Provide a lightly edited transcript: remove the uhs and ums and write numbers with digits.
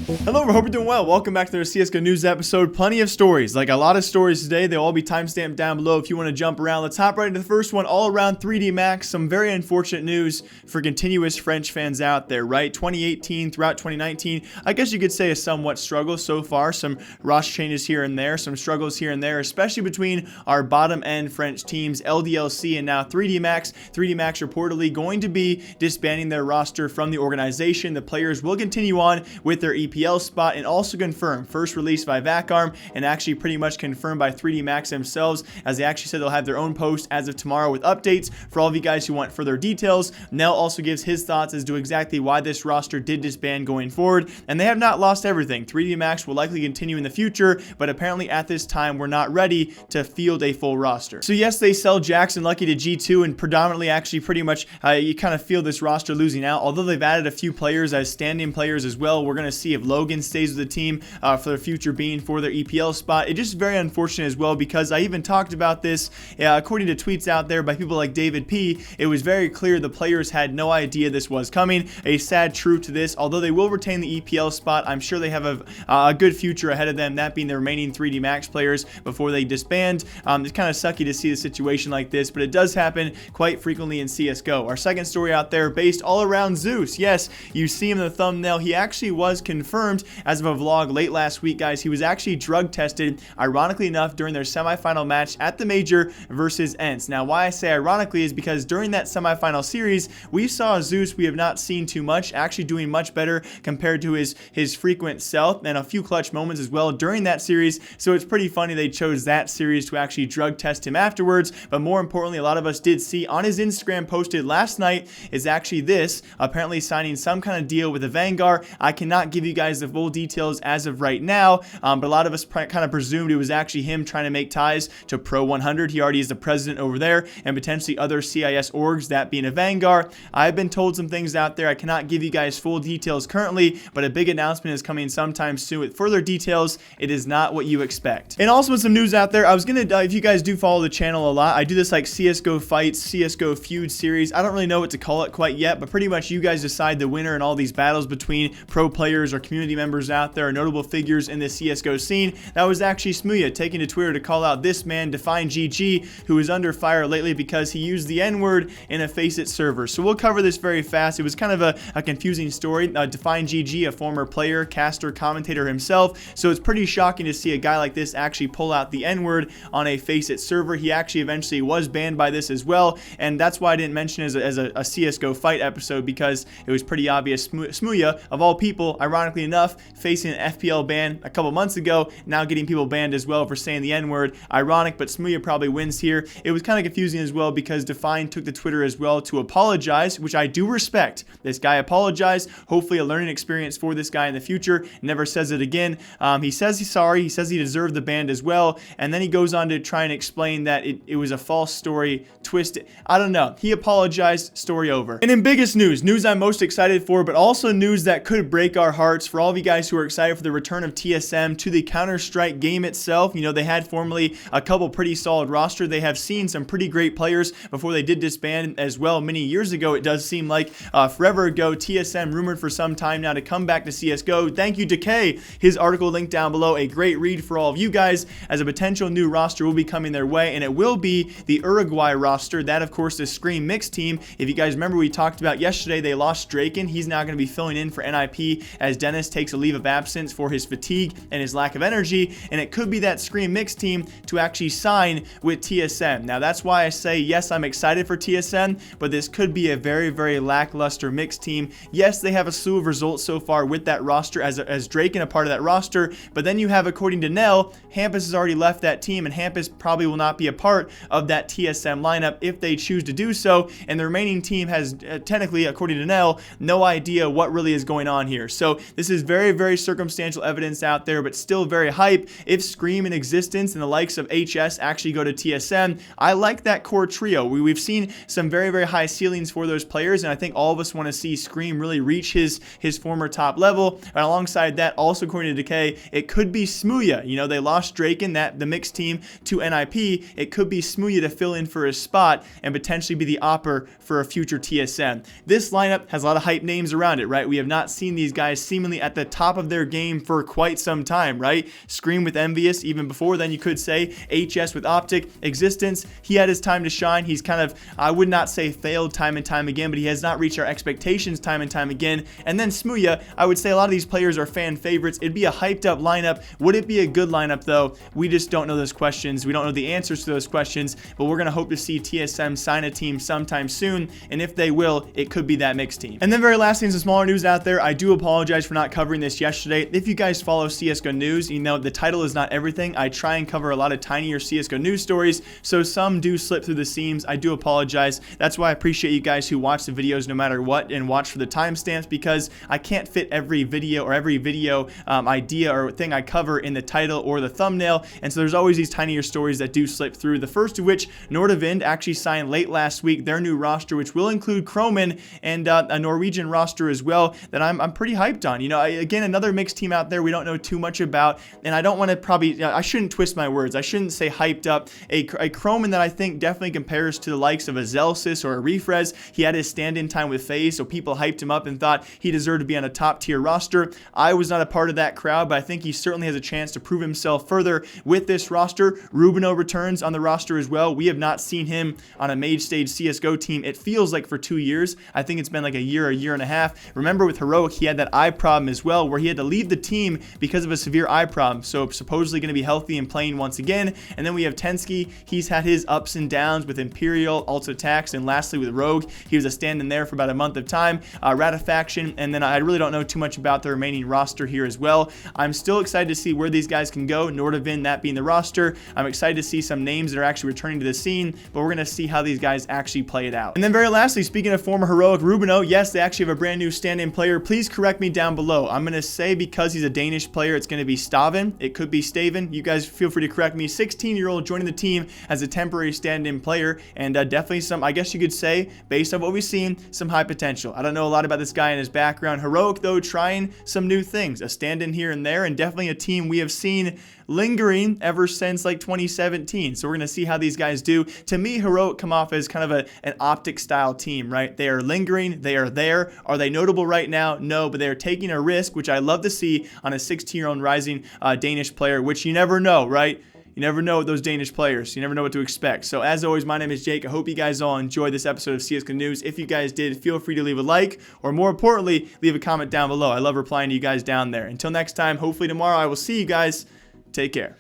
Hello, I hope you're doing well. Welcome back to another CSGO news episode. Plenty of stories, like a lot of stories today. They'll all be timestamped down below if you want to jump around. Let's hop right into the first one, all around 3DMax. Some very unfortunate news for continuous French fans out there, right? 2018 throughout 2019, I guess you could say a somewhat struggle so far. Some roster changes here and there, some struggles here and there, especially between our bottom end French teams, LDLC and now 3DMax. 3DMax reportedly going to be disbanding their roster from the organization. The players will continue on with their EPL spot, and also confirmed first released by AVANGAR and actually pretty much confirmed by 3DMax themselves, as they actually said they'll have their own post as of tomorrow with updates for all of you guys who want further details. Nell also gives his thoughts as to exactly why this roster did disband going forward, and they have not lost everything. 3DMax will likely continue in the future, but apparently at this time we're not ready to field a full roster. So yes, they sell Jackson Lucky to G2, and predominantly actually pretty much you kind of feel this roster losing out, although they've added a few players as stand-in players as well. We're going to see if Logan stays with the team for their future being for their EPL spot. It's just very unfortunate as well, because I even talked about this according to tweets out there by people like David P. It was very clear the players had no idea this was coming. A sad truth to this, although they will retain the EPL spot, I'm sure they have a good future ahead of them, that being the remaining 3DMax players before they disband. It's kind of sucky to see a situation like this, but it does happen quite frequently in CSGO. Our second story out there based all around Zeus. Yes, you see him in the thumbnail. He actually was confirmed as of a vlog late last week, guys. He was actually drug tested, ironically enough, during their semifinal match at the Major versus ENCE. Now, why I say ironically is because during that semifinal series, we saw Zeus we have not seen too much, actually doing much better compared to his frequent self, and a few clutch moments as well during that series. So it's pretty funny they chose that series to actually drug test him afterwards. But more importantly, a lot of us did see on his Instagram posted last night is actually this, apparently signing some kind of deal with AVANGAR. I cannot give you guys the full details as of right now, but a lot of us kind of presumed it was actually him trying to make ties to Pro 100. He already is the president over there, and potentially other CIS orgs, that being AVANGAR. I've been told some things out there. I cannot give you guys full details currently, but a big announcement is coming sometime soon with further details. It is not what you expect. And also with some news out there, I was gonna, if you guys do follow the channel a lot, I do this like CSGO fights, CSGO feud series. I don't really know what to call it quite yet, but pretty much you guys decide the winner in all these battles between pro players or community members out there, notable figures in the CSGO scene. That was actually Smooya taking to Twitter to call out this man, Define GG, who is under fire lately because he used the N-word in a Faceit server. So we'll cover this very fast. It was kind of a confusing story. Define GG, a former player, caster, commentator himself. So it's pretty shocking to see a guy like this actually pull out the N-word on a Faceit server. He actually eventually was banned by this as well, and that's why I didn't mention it as a CSGO fight episode, because it was pretty obvious. Smooya, of all people, ironically enough, facing an FPL ban a couple months ago, now getting people banned as well for saying the N-word. Ironic, but Smooya probably wins here. It was kind of confusing as well because Define took to Twitter as well to apologize, which I do respect. This guy apologized. Hopefully a learning experience for this guy in the future. Never says it again. He says he's sorry. He says he deserved the ban as well, and then he goes on to try and explain that it was a false story, twisted. I don't know. He apologized, story over. And in biggest news I'm most excited for, but also news that could break our hearts for all of you guys who are excited for the return of TSM to the Counter-Strike game itself. You know, they had formerly a couple pretty solid roster. They have seen some pretty great players before they did disband as well many years ago. It does seem like forever ago. TSM rumored for some time now to come back to CSGO. Thank you, Decay. His article linked down below. A great read for all of you guys, as a potential new roster will be coming their way, and it will be the Uruguay roster. That, of course, the Scream Mix team. If you guys remember, we talked about yesterday, they lost Draken. He's now going to be filling in for NIP as Dennis takes a leave of absence for his fatigue and his lack of energy, and it could be that Scream Mix team to actually sign with TSM. Now, that's why I say, yes, I'm excited for TSM, but this could be a very, very lackluster mixed team. Yes, they have a slew of results so far with that roster as Draken a part of that roster, but then you have, according to Nell, Hampus has already left that team, and Hampus probably will not be a part of that TSM lineup if they choose to do so, and the remaining team has technically, according to Nell, no idea what really is going on here. So this is very, very circumstantial evidence out there, but still very hype. If Scream in existence and the likes of HS actually go to TSM, I like that core trio. We've seen some very, very high ceilings for those players, and I think all of us want to see Scream really reach his former top level. And alongside that, also according to Decay, it could be Smooya. You know, they lost Draken, the mixed team, to NIP. It could be Smooya to fill in for his spot and potentially be the opper for a future TSM. This lineup has a lot of hype names around it, right? We have not seen these guys seemingly consistently at the top of their game for quite some time, right? Scream with Envious, even before then you could say, HS with Optic, Existence, he had his time to shine. He's kind of, I would not say failed time and time again, but he has not reached our expectations time and time again. And then Smooya, I would say a lot of these players are fan favorites. It'd be a hyped up lineup. Would it be a good lineup though? We just don't know those questions. We don't know the answers to those questions, but we're going to hope to see TSM sign a team sometime soon. And if they will, it could be that mixed team. And then very last thing, some smaller news out there. I do apologize for not covering this yesterday. If you guys follow CSGO news, you know the title is not everything. I try and cover a lot of tinier CSGO news stories, so some do slip through the seams. I do apologize. That's why I appreciate you guys who watch the videos no matter what and watch for the timestamps, because I can't fit every video or every video idea or thing I cover in the title or the thumbnail, and so there's always these tinier stories that do slip through. The first of which, Norwegian actually signed late last week their new roster, which will include Cromen and a Norwegian roster as well that I'm pretty hyped on. You know, again, another mixed team out there we don't know too much about, and I don't want to probably, I shouldn't twist my words. I shouldn't say hyped up. A Cromen that I think definitely compares to the likes of a Zeus or a Refrez. He had his stand-in time with FaZe, so people hyped him up and thought he deserved to be on a top-tier roster. I was not a part of that crowd, but I think he certainly has a chance to prove himself further with this roster. Rubino returns on the roster as well. We have not seen him on a mage stage CSGO team, it feels like, for 2 years. I think it's been like a year and a half. Remember with Heroic, he had that eye problem as well, where he had to leave the team because of a severe eye problem. So supposedly going to be healthy and playing once again. And then we have Tensky. He's had his ups and downs with Imperial, also Tax, and lastly with Rogue. He was a stand-in there for about a month of time. Ratifaction, and then I really don't know too much about the remaining roster here as well. I'm still excited to see where these guys can go. Norwegian, that being the roster. I'm excited to see some names that are actually returning to the scene, but we're going to see how these guys actually play it out. And then very lastly, speaking of former Heroic, Rubino, yes, they actually have a brand new stand-in player. Please correct me down below. I'm going to say because he's a Danish player, it's going to be Stavn. It could be Stavn. You guys feel free to correct me. 16-year-old joining the team as a temporary stand-in player, and definitely some, I guess you could say, based on what we've seen, some high potential. I don't know a lot about this guy and his background. Heroic, though, trying some new things. A stand-in here and there, and definitely a team we have seen lingering ever since like 2017. So we're going to see how these guys do. To me, Heroic come off as kind of an Optic style team, right? They are lingering. They are there. Are they notable right now? No, but they're taking a risk, which I love to see on a 16-year-old rising Danish player, which you never know, right? You never know with those Danish players. You never know what to expect. So as always, my name is Jake. I hope you guys all enjoyed this episode of CSGO News. If you guys did, feel free to leave a like, or more importantly, leave a comment down below. I love replying to you guys down there. Until next time, hopefully tomorrow, I will see you guys. Take care.